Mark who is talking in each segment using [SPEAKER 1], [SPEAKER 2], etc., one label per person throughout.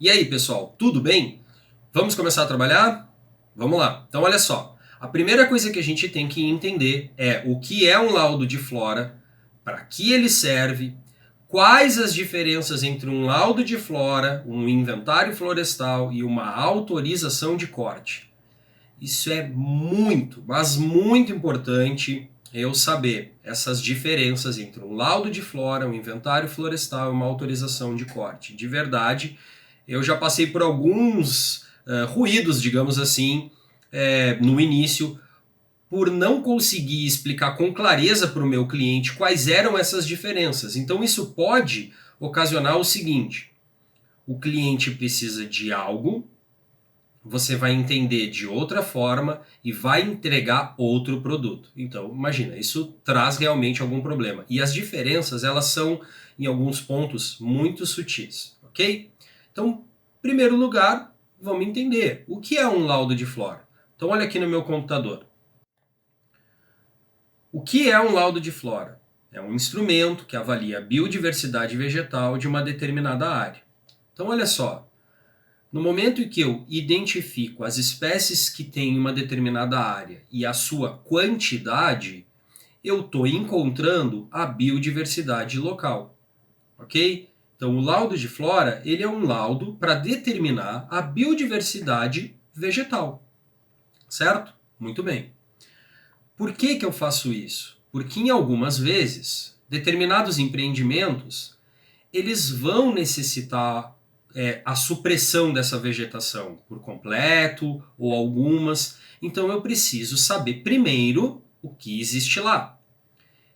[SPEAKER 1] E aí, pessoal, tudo bem? Vamos começar a trabalhar? Vamos lá. Então, olha só. A primeira coisa que a gente tem que entender é o que é um laudo de flora, para que ele serve, quais as diferenças entre um laudo de flora, um inventário florestal e uma autorização de corte. Isso é muito, mas muito importante eu saber essas diferenças entre um laudo de flora, um inventário florestal e uma autorização de corte. De verdade, eu já passei por alguns ruídos, digamos assim, no início, por não conseguir explicar com clareza para o meu cliente quais eram essas diferenças. Então isso pode ocasionar o seguinte: o cliente precisa de algo, você vai entender de outra forma e vai entregar outro produto. Então, imagina, isso traz realmente algum problema. E as diferenças, elas são, em alguns pontos, muito sutis, ok? Então, em primeiro lugar, vamos entender o que é um laudo de flora. Então, olha aqui no meu computador. O que é um laudo de flora? É um instrumento que avalia a biodiversidade vegetal de uma determinada área. Então, olha só. No momento em que eu identifico as espécies que têm uma determinada área e a sua quantidade, eu estou encontrando a biodiversidade local, ok? Então, o laudo de flora, ele é um laudo para determinar a biodiversidade vegetal, certo? Muito bem. Por que eu faço isso? Porque em algumas vezes, determinados empreendimentos, eles vão necessitar a supressão dessa vegetação por completo ou algumas. Então eu preciso saber primeiro o que existe lá.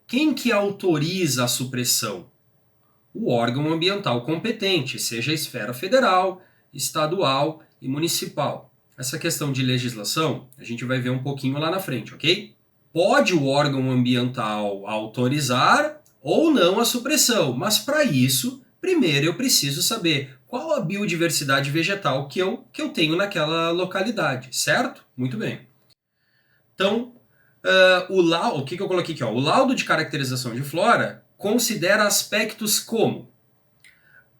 [SPEAKER 1] Quem que autoriza a supressão? O órgão ambiental competente, seja a esfera federal, estadual e municipal. Essa questão de legislação a gente vai ver um pouquinho lá na frente, ok? Pode o órgão ambiental autorizar ou não a supressão, mas para isso, primeiro eu preciso saber qual a biodiversidade vegetal que eu tenho naquela localidade, certo? Muito bem. Então, o que eu coloquei aqui? O laudo de caracterização de flora considera aspectos como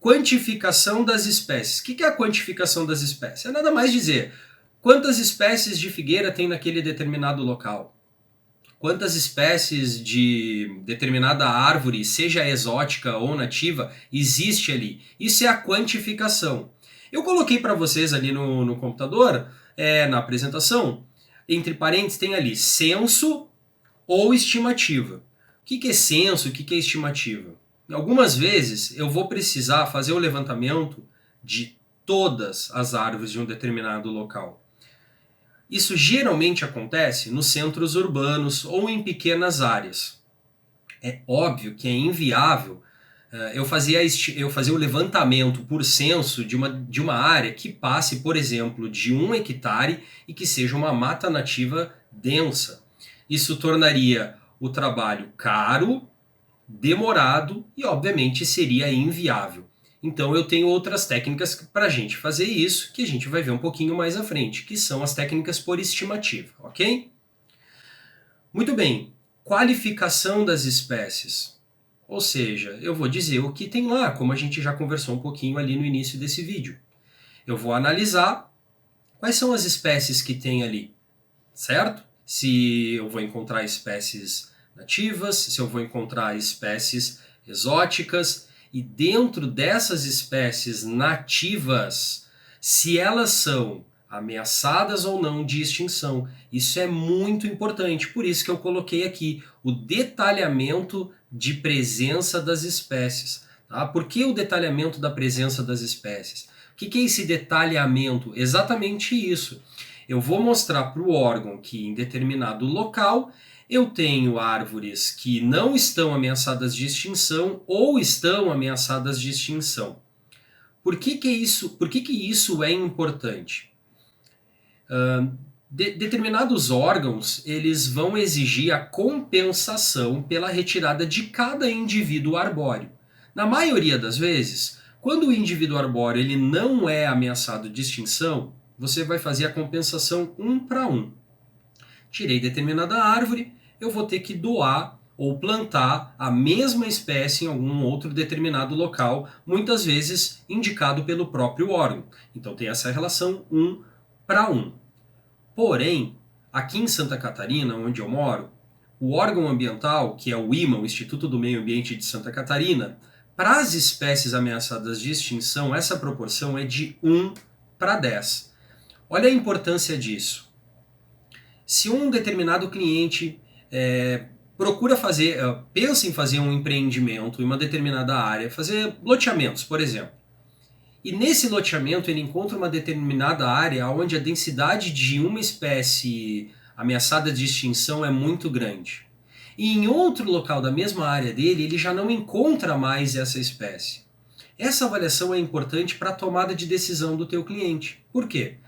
[SPEAKER 1] quantificação das espécies. O que é a quantificação das espécies? É nada mais dizer quantas espécies de figueira tem naquele determinado local. Quantas espécies de determinada árvore, seja exótica ou nativa, existe ali. Isso é a quantificação. Eu coloquei para vocês ali no computador, na apresentação, entre parênteses tem ali censo ou estimativa. O que é censo, o que é estimativa? Algumas vezes eu vou precisar fazer o levantamento de todas as árvores de um determinado local. Isso geralmente acontece nos centros urbanos ou em pequenas áreas. É óbvio que é inviável eu fazer o levantamento por censo de uma área que passe, por exemplo, de 1 hectare e que seja uma mata nativa densa. Isso tornaria o trabalho caro, demorado e, obviamente, seria inviável. Então eu tenho outras técnicas para a gente fazer isso, que a gente vai ver um pouquinho mais à frente, que são as técnicas por estimativa, ok? Muito bem, qualificação das espécies. Ou seja, eu vou dizer o que tem lá, como a gente já conversou um pouquinho ali no início desse vídeo. Eu vou analisar quais são as espécies que tem ali, certo? Se eu vou encontrar espécies nativas, se eu vou encontrar espécies exóticas, e dentro dessas espécies nativas, se elas são ameaçadas ou não de extinção. Isso é muito importante, por isso que eu coloquei aqui o detalhamento de presença das espécies. Tá? Por que o detalhamento da presença das espécies? O que é esse detalhamento? Exatamente isso. Eu vou mostrar para o órgão que em determinado local eu tenho árvores que não estão ameaçadas de extinção ou estão ameaçadas de extinção. Por que isso é importante? Determinados órgãos eles vão exigir a compensação pela retirada de cada indivíduo arbóreo. Na maioria das vezes, quando o indivíduo arbóreo ele não é ameaçado de extinção, você vai fazer a compensação 1 para 1. tirei determinada árvore, eu vou ter que doar ou plantar a mesma espécie em algum outro determinado local, muitas vezes indicado pelo próprio órgão. Então tem essa relação 1 para 1. Porém, aqui em Santa Catarina, onde eu moro, o órgão ambiental, que é o IMA, o Instituto do Meio Ambiente de Santa Catarina, para as espécies ameaçadas de extinção, essa proporção é de 1 para 10. Olha a importância disso. Se um determinado cliente pensa em fazer um empreendimento em uma determinada área, fazer loteamentos, por exemplo, e nesse loteamento ele encontra uma determinada área onde a densidade de uma espécie ameaçada de extinção é muito grande. E em outro local da mesma área dele, ele já não encontra mais essa espécie. Essa avaliação é importante para a tomada de decisão do teu cliente. Por quê?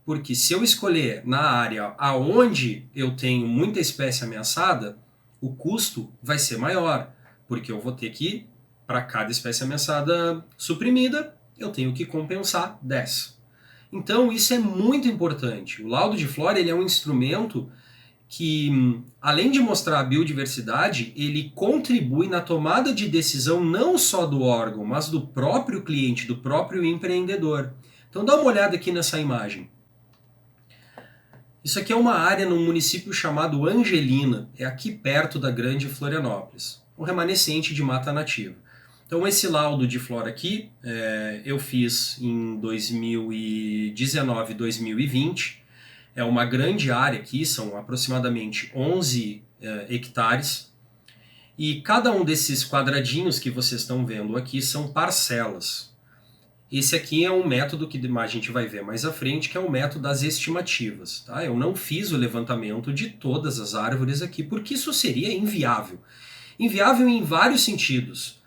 [SPEAKER 1] Porque se eu escolher na área aonde eu tenho muita espécie ameaçada, o custo vai ser maior, porque eu vou ter que, para cada espécie ameaçada suprimida, eu tenho que compensar 10. Então isso é muito importante. O laudo de flora ele é um instrumento que, além de mostrar a biodiversidade, ele contribui na tomada de decisão não só do órgão, mas do próprio cliente, do próprio empreendedor. Então dá uma olhada aqui nessa imagem. Isso aqui é uma área num município chamado Angelina, é aqui perto da Grande Florianópolis, um remanescente de mata nativa. Então esse laudo de flora aqui eu fiz em 2019 e 2020, é uma grande área aqui, são aproximadamente 11 hectares, e cada um desses quadradinhos que vocês estão vendo aqui são parcelas. Esse aqui é um método que a gente vai ver mais à frente, que é o método das estimativas. Tá? Eu não fiz o levantamento de todas as árvores aqui, porque isso seria inviável. Inviável em vários sentidos.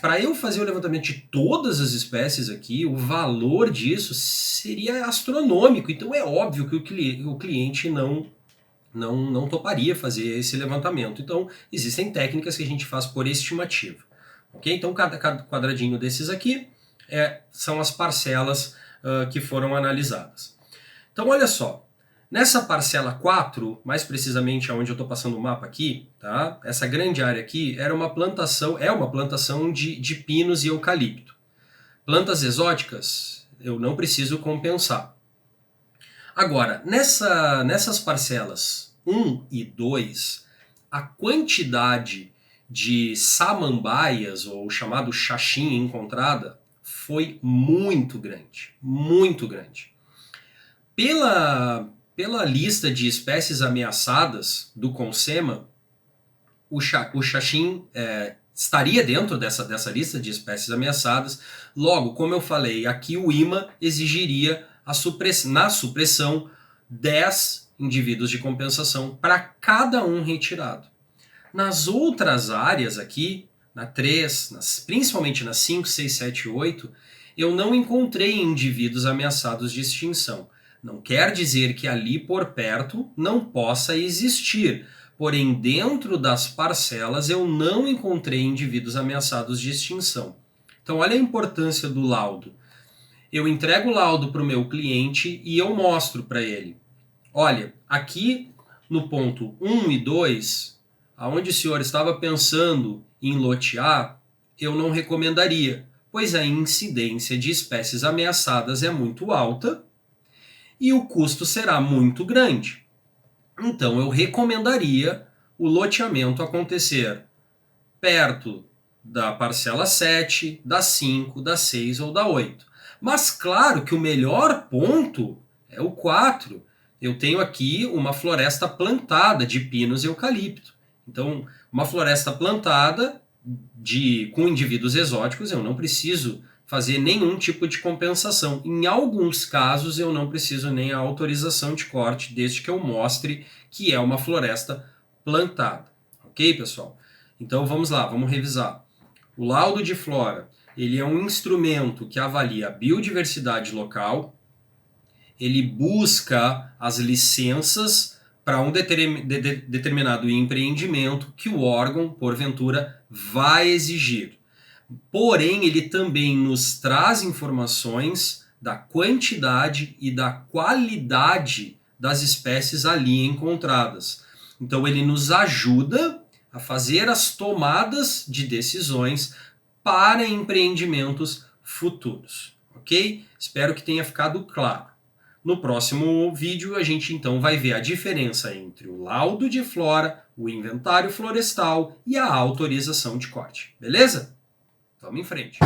[SPEAKER 1] Para eu fazer o levantamento de todas as espécies aqui, o valor disso seria astronômico. Então é óbvio que o cliente não toparia fazer esse levantamento. Então existem técnicas que a gente faz por estimativa. Okay? Então cada quadradinho desses aqui são as parcelas que foram analisadas. Então olha só. Nessa parcela 4, mais precisamente onde eu estou passando o mapa aqui, tá? Essa grande área aqui é uma plantação de pinos e eucalipto. Plantas exóticas eu não preciso compensar. Agora, nessas parcelas 1 e 2, a quantidade de samambaias, ou chamado xaxim encontrada, foi muito grande, muito grande. Pela lista de espécies ameaçadas do CONSEMA, o xaxim estaria dentro dessa lista de espécies ameaçadas. Logo, como eu falei, aqui o IMA exigiria na supressão 10 indivíduos de compensação para cada um retirado. Nas outras áreas aqui, na 3, principalmente na 5, 6, 7 e 8, eu não encontrei indivíduos ameaçados de extinção. Não quer dizer que ali por perto não possa existir, porém dentro das parcelas eu não encontrei indivíduos ameaçados de extinção. Então olha a importância do laudo. Eu entrego o laudo para o meu cliente e eu mostro para ele. Olha, aqui no ponto 1 e 2, aonde o senhor estava pensando em lotear, eu não recomendaria, pois a incidência de espécies ameaçadas é muito alta e o custo será muito grande. Então eu recomendaria o loteamento acontecer perto da parcela 7, da 5, da 6 ou da 8. Mas claro que o melhor ponto é o 4. Eu tenho aqui uma floresta plantada de pinos e eucalipto. Então, uma floresta plantada com indivíduos exóticos, eu não preciso fazer nenhum tipo de compensação. Em alguns casos eu não preciso nem a autorização de corte, desde que eu mostre que é uma floresta plantada. Ok, pessoal? Então vamos lá, vamos revisar. O laudo de flora, ele é um instrumento que avalia a biodiversidade local, ele busca as licenças para um determinado empreendimento que o órgão, porventura, vai exigir. Porém, ele também nos traz informações da quantidade e da qualidade das espécies ali encontradas. Então ele nos ajuda a fazer as tomadas de decisões para empreendimentos futuros, ok? Espero que tenha ficado claro. No próximo vídeo a gente então vai ver a diferença entre o laudo de flora, o inventário florestal e a autorização de corte, beleza? Vamos em frente.